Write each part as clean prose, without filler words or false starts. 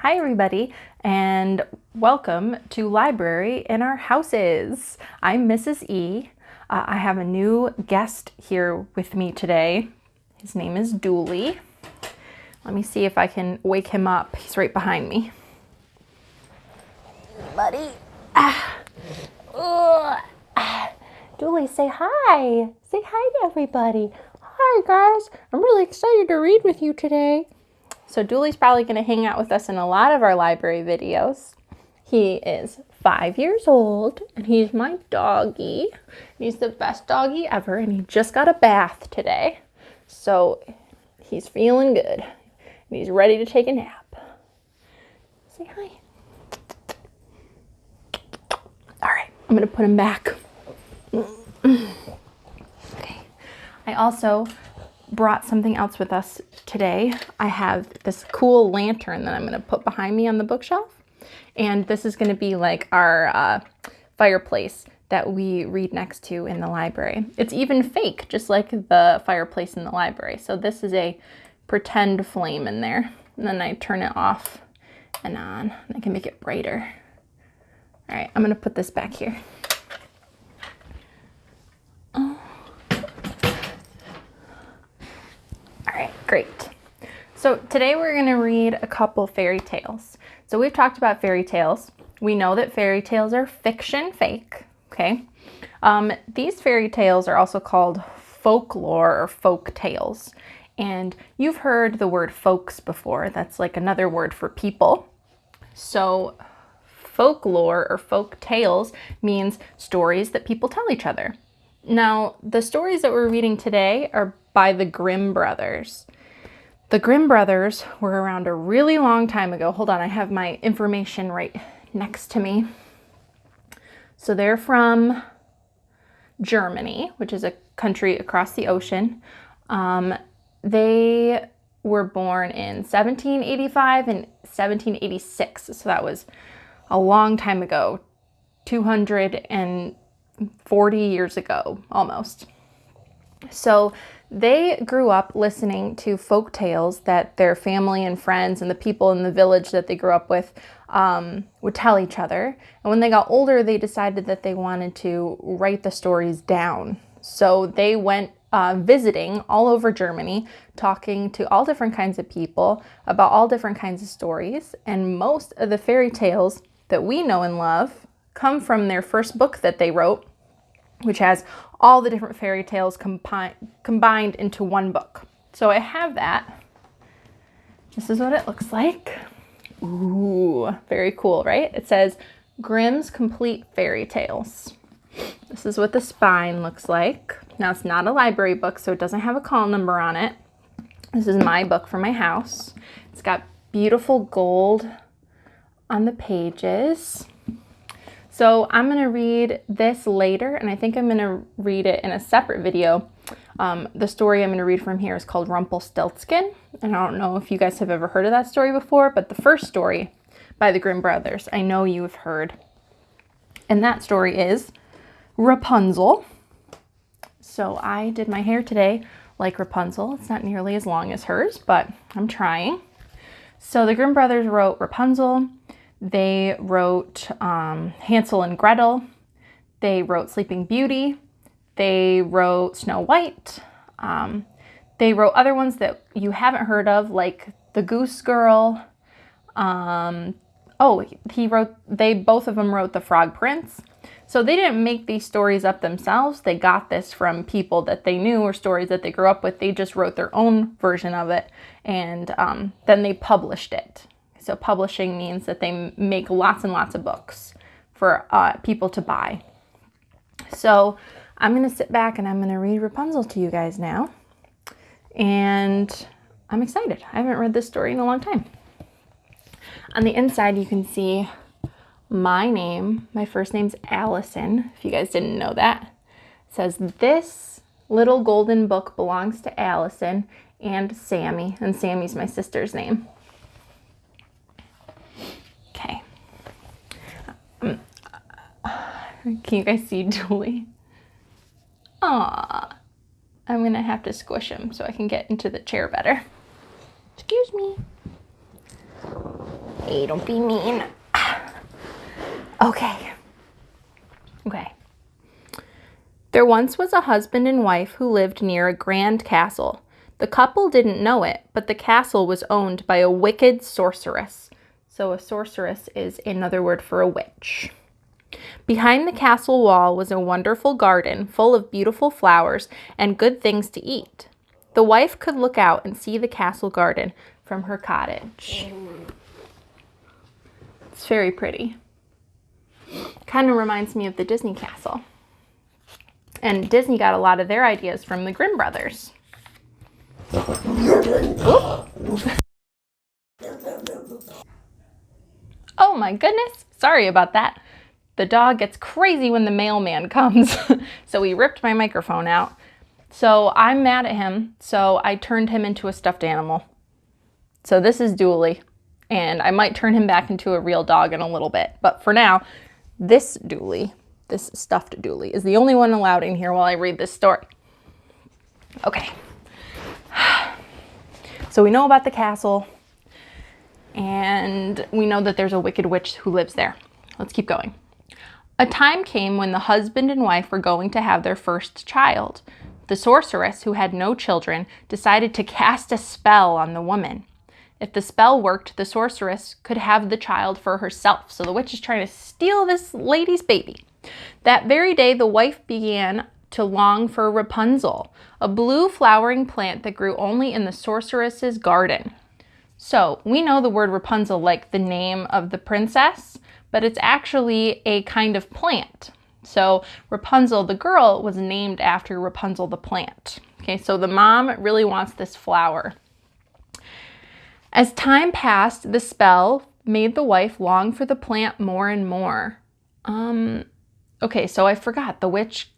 Hi everybody, and welcome to Library in Our Houses. I'm Mrs. E. I have a new guest here with me today. His name is Dooley. Let me see if I can wake him up. He's right behind me. Buddy. Dooley, say hi. Say hi to everybody. Hi guys, I'm really excited to read with you today. So Dooley's probably going to hang out with us in a lot of our library videos. He is 5 years old, and he's my doggy. He's the best doggy ever, and he just got a bath today. So he's feeling good, and he's ready to take a nap. Say hi. All right, I'm going to put him back. Okay. I also brought something else with us today. I have this cool lantern that I'm going to put behind me on the bookshelf. And this is going to be like our fireplace that we read next to in the library. It's even fake, just like the fireplace in the library. So this is a pretend flame in there. And then I turn it off and on. And I can make it brighter. All right, I'm going to put this back here. Great. So today we're going to read a couple fairy tales. So we've talked about fairy tales. We know that fairy tales are fiction, fake, okay? These fairy tales are also called folklore or folk tales. And you've heard the word folks before. That's like another word for people. So folklore or folk tales means stories that people tell each other. Now, the stories that we're reading today are by the Grimm Brothers. The Grimm Brothers were around a really long time ago. Hold on, I have my information right next to me. So they're from Germany, which is a country across the ocean. They were born in 1785 and 1786. So that was a long time ago, 240 years ago, almost. So they grew up listening to folk tales that their family and friends and the people in the village that they grew up with would tell each other. And when they got older, they decided that they wanted to write the stories down. So they went visiting all over Germany, talking to all different kinds of people about all different kinds of stories. And most of the fairy tales that we know and love come from their first book that they wrote, which has all the different fairy tales combined into one book. So I have that. This is what it looks like. Ooh, very cool, right? It says Grimm's Complete Fairy Tales. This is what the spine looks like. Now, it's not a library book, so it doesn't have a call number on it. This is my book for my house. It's got beautiful gold on the pages. So I'm going to read this later, and I think I'm going to read it in a separate video. The story I'm going to read from here is called Rumpelstiltskin, and I don't know if you guys have ever heard of that story before, but the first story by the Grimm Brothers, I know you've heard. And that story is Rapunzel. So I did my hair today like Rapunzel. It's not nearly as long as hers, but I'm trying. So the Grimm Brothers wrote Rapunzel. They wrote Hansel and Gretel. They wrote Sleeping Beauty. They wrote Snow White. They wrote other ones that you haven't heard of, like The Goose Girl. Both of them wrote The Frog Prince. So they didn't make these stories up themselves. They got this from people that they knew or stories that they grew up with. They just wrote their own version of it, and then they published it. So publishing means that they make lots and lots of books for people to buy. So I'm going to sit back and I'm going to read Rapunzel to you guys now. And I'm excited. I haven't read this story in a long time. On the inside, you can see my name. My first name's Allison, if you guys didn't know that. It says, "This little golden book belongs to Allison and Sammy." And Sammy's my sister's name. Okay. Can you guys see Dooley? Aw. I'm going to have to squish him so I can get into the chair better. Excuse me. Hey, don't be mean. Okay. There once was a husband and wife who lived near a grand castle. The couple didn't know it, but the castle was owned by a wicked sorceress. So a sorceress is another word for a witch. Behind the castle wall was a wonderful garden full of beautiful flowers and good things to eat. The wife could look out and see the castle garden from her cottage. It's very pretty. Kind of reminds me of the Disney castle. And Disney got a lot of their ideas from the Grimm Brothers. Oh my goodness, sorry about that. The dog gets crazy when the mailman comes, so he ripped my microphone out. So I'm mad at him, so I turned him into a stuffed animal. So this is Dooley, and I might turn him back into a real dog in a little bit. But for now, this Dooley, this stuffed Dooley, is the only one allowed in here while I read this story. Okay. So we know about the castle, and we know that there's a wicked witch who lives there. Let's keep going. A time came when the husband and wife were going to have their first child. The sorceress, who had no children, decided to cast a spell on the woman. If the spell worked, the sorceress could have the child for herself. So the witch is trying to steal this lady's baby. That very day, the wife began to long for Rapunzel, a blue flowering plant that grew only in the sorceress's garden. So we know the word Rapunzel like the name of the princess, but it's actually a kind of plant. So Rapunzel, the girl, was named after Rapunzel, the plant. Okay, so the mom really wants this flower. As time passed, the spell made the wife long for the plant more and more. Okay, so I forgot. The witch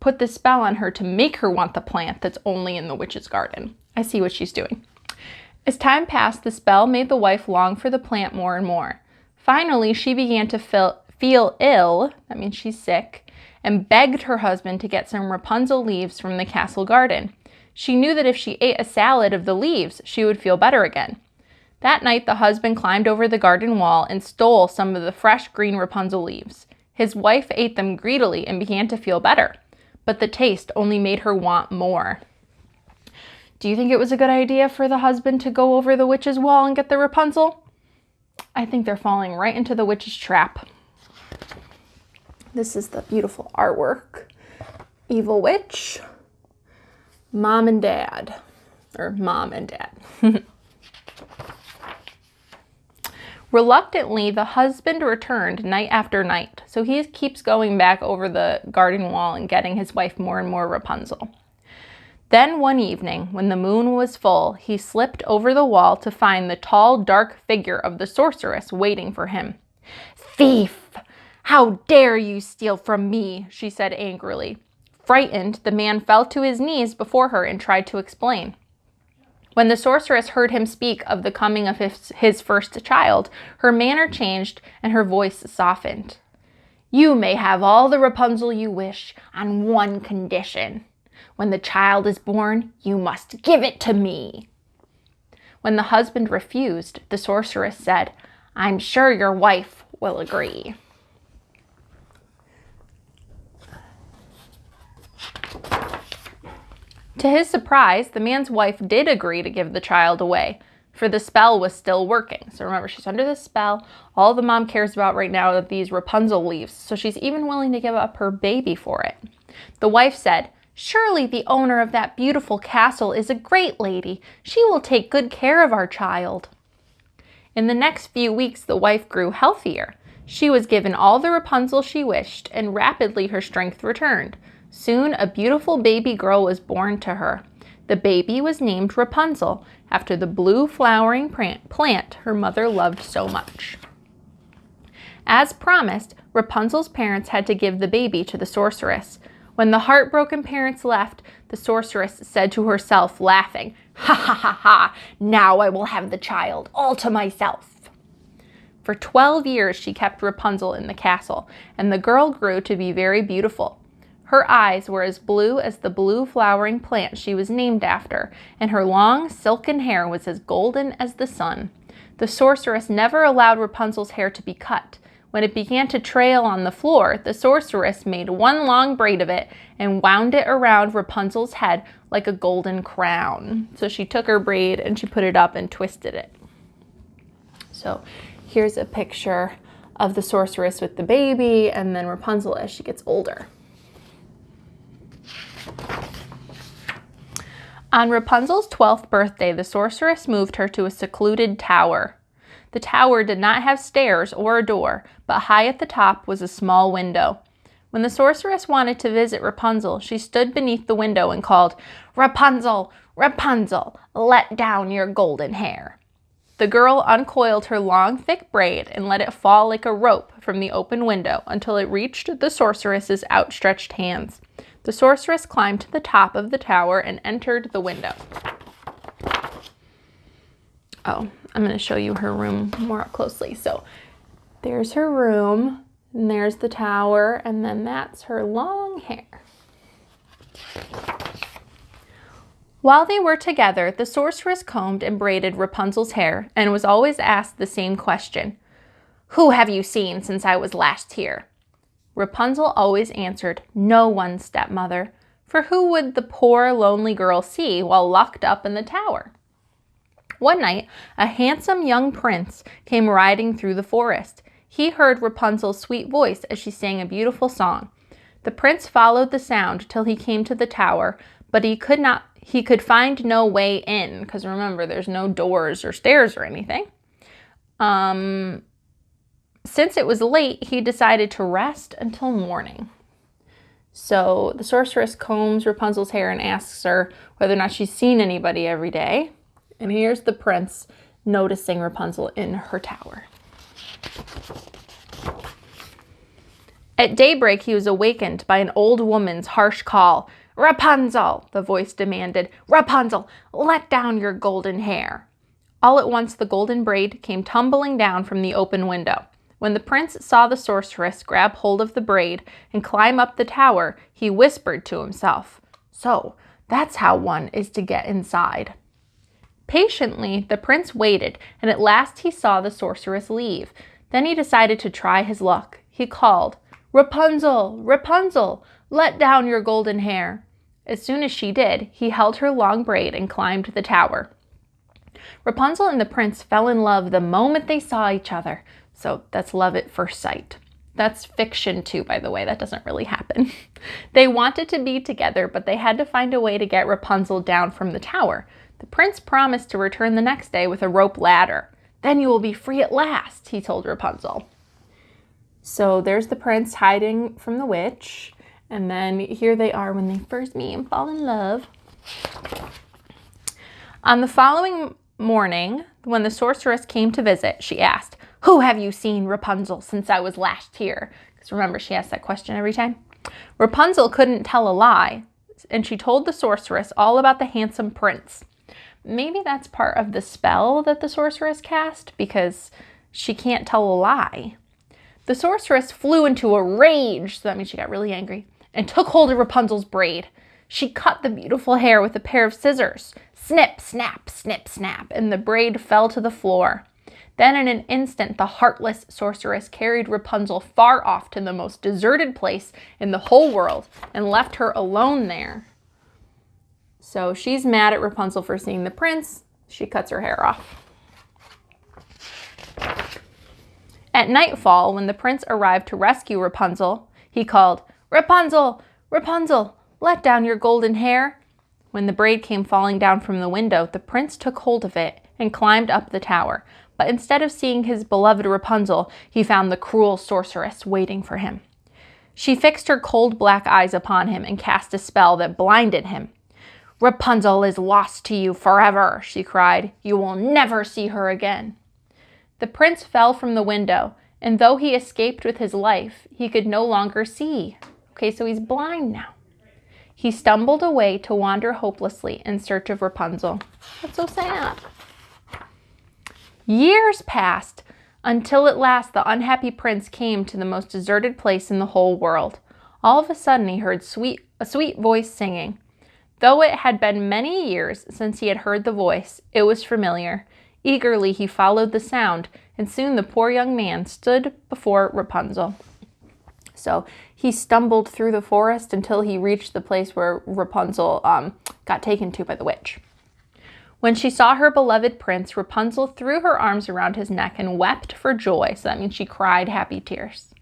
put this spell on her to make her want the plant that's only in the witch's garden. I see what she's doing. As time passed, the spell made the wife long for the plant more and more. Finally, she began to feel ill, that means she's sick, and begged her husband to get some Rapunzel leaves from the castle garden. She knew that if she ate a salad of the leaves, she would feel better again. That night, the husband climbed over the garden wall and stole some of the fresh green Rapunzel leaves. His wife ate them greedily and began to feel better, but the taste only made her want more. Do you think it was a good idea for the husband to go over the witch's wall and get the Rapunzel? I think they're falling right into the witch's trap. This is the beautiful artwork. Evil witch, mom and dad, or mom and dad. Reluctantly, the husband returned night after night, so he keeps going back over the garden wall and getting his wife more and more Rapunzel. Then one evening, when the moon was full, he slipped over the wall to find the tall, dark figure of the sorceress waiting for him. "Thief! How dare you steal from me?" she said angrily. Frightened, the man fell to his knees before her and tried to explain. When the sorceress heard him speak of the coming of his first child, her manner changed and her voice softened. "You may have all the Rapunzel you wish on one condition. When the child is born, you must give it to me." When the husband refused, the sorceress said, "I'm sure your wife will agree." To his surprise, the man's wife did agree to give the child away, for the spell was still working. So remember, she's under this spell. All the mom cares about right now are these Rapunzel leaves, so she's even willing to give up her baby for it. The wife said, "Surely the owner of that beautiful castle is a great lady. She will take good care of our child." In the next few weeks, the wife grew healthier. She was given all the Rapunzel she wished, and rapidly her strength returned. Soon, a beautiful baby girl was born to her. The baby was named Rapunzel, after the blue flowering plant her mother loved so much. As promised, Rapunzel's parents had to give the baby to the sorceress. When the heartbroken parents left, the sorceress said to herself, laughing, "Ha ha ha ha! Now I will have the child all to myself." For 12 years, she kept Rapunzel in the castle, and the girl grew to be very beautiful. Her eyes were as blue as the blue flowering plant she was named after, and her long silken hair was as golden as the sun. The sorceress never allowed Rapunzel's hair to be cut. When it began to trail on the floor, the sorceress made one long braid of it and wound it around Rapunzel's head like a golden crown. So she took her braid and she put it up and twisted it. So here's a picture of the sorceress with the baby and then Rapunzel as she gets older. On Rapunzel's 12th birthday, the sorceress moved her to a secluded tower. The tower did not have stairs or a door, but high at the top was a small window. When the sorceress wanted to visit Rapunzel, she stood beneath the window and called, "Rapunzel, Rapunzel, let down your golden hair." The girl uncoiled her long, thick braid and let it fall like a rope from the open window until it reached the sorceress's outstretched hands. The sorceress climbed to the top of the tower and entered the window. Oh, I'm going to show you her room more up closely. So there's her room, and there's the tower, and then that's her long hair. While they were together, the sorceress combed and braided Rapunzel's hair and was always asked the same question. "Who have you seen since I was last here?" Rapunzel always answered, "No one, stepmother," for who would the poor, lonely girl see while locked up in the tower? One night, a handsome young prince came riding through the forest. He heard Rapunzel's sweet voice as she sang a beautiful song. The prince followed the sound till he came to the tower, but he could find no way in, because remember, there's no doors or stairs or anything. Since it was late, he decided to rest until morning. So the sorceress combs Rapunzel's hair and asks her whether or not she's seen anybody every day. And here's the prince noticing Rapunzel in her tower. At daybreak, he was awakened by an old woman's harsh call. "Rapunzel," the voice demanded. "Rapunzel, let down your golden hair." All at once, the golden braid came tumbling down from the open window. When the prince saw the sorceress grab hold of the braid and climb up the tower, he whispered to himself, "So, that's how one is to get inside." Patiently, the prince waited, and at last he saw the sorceress leave. Then he decided to try his luck. He called, "Rapunzel, Rapunzel, let down your golden hair." As soon as she did, he held her long braid and climbed the tower. Rapunzel and the prince fell in love the moment they saw each other. So that's love at first sight. That's fiction too, by the way. That doesn't really happen. They wanted to be together, but they had to find a way to get Rapunzel down from the tower. The prince promised to return the next day with a rope ladder. "Then you will be free at last," he told Rapunzel. So there's the prince hiding from the witch. And then here they are when they first meet and fall in love. On the following morning, when the sorceress came to visit, she asked, "Who have you seen, Rapunzel, since I was last here?" Because remember, she asks that question every time. Rapunzel couldn't tell a lie, and she told the sorceress all about the handsome prince. Maybe that's part of the spell that the sorceress cast, because she can't tell a lie. The sorceress flew into a rage, so that means she got really angry, and took hold of Rapunzel's braid. She cut the beautiful hair with a pair of scissors. Snip, snap, snip, snap, and the braid fell to the floor. Then in an instant, the heartless sorceress carried Rapunzel far off to the most deserted place in the whole world and left her alone there. So she's mad at Rapunzel for seeing the prince. She cuts her hair off. At nightfall, when the prince arrived to rescue Rapunzel, he called, "Rapunzel, Rapunzel, let down your golden hair." When the braid came falling down from the window, the prince took hold of it and climbed up the tower. But instead of seeing his beloved Rapunzel, he found the cruel sorceress waiting for him. She fixed her cold black eyes upon him and cast a spell that blinded him. "Rapunzel is lost to you forever," she cried. "You will never see her again." The prince fell from the window, and though he escaped with his life, he could no longer see. Okay, so he's blind now. He stumbled away to wander hopelessly in search of Rapunzel. That's so sad. Years passed until at last the unhappy prince came to the most deserted place in the whole world. All of a sudden he heard a sweet voice singing. Though it had been many years since he had heard the voice, it was familiar. Eagerly he followed the sound, and soon the poor young man stood before Rapunzel. So he stumbled through the forest until he reached the place where Rapunzel got taken to by the witch. When she saw her beloved prince, Rapunzel threw her arms around his neck and wept for joy. So that means she cried happy tears.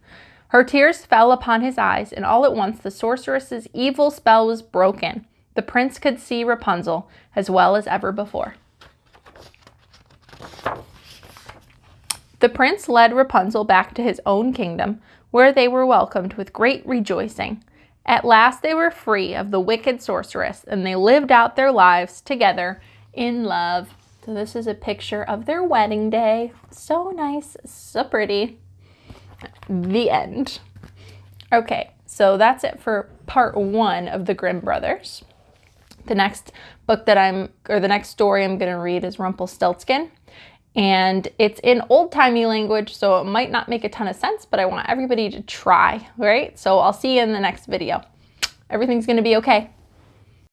Her tears fell upon his eyes, and all at once the sorceress's evil spell was broken. The prince could see Rapunzel as well as ever before. The prince led Rapunzel back to his own kingdom, where they were welcomed with great rejoicing. At last they were free of the wicked sorceress, and they lived out their lives together in love. So this is a picture of their wedding day. So nice, so pretty. The end. Okay, so that's it for part 1 of the Grimm Brothers. The next the next story I'm going to read is Rumpelstiltskin. And it's in old-timey language, so it might not make a ton of sense, but I want everybody to try, right? So I'll see you in the next video. Everything's going to be okay.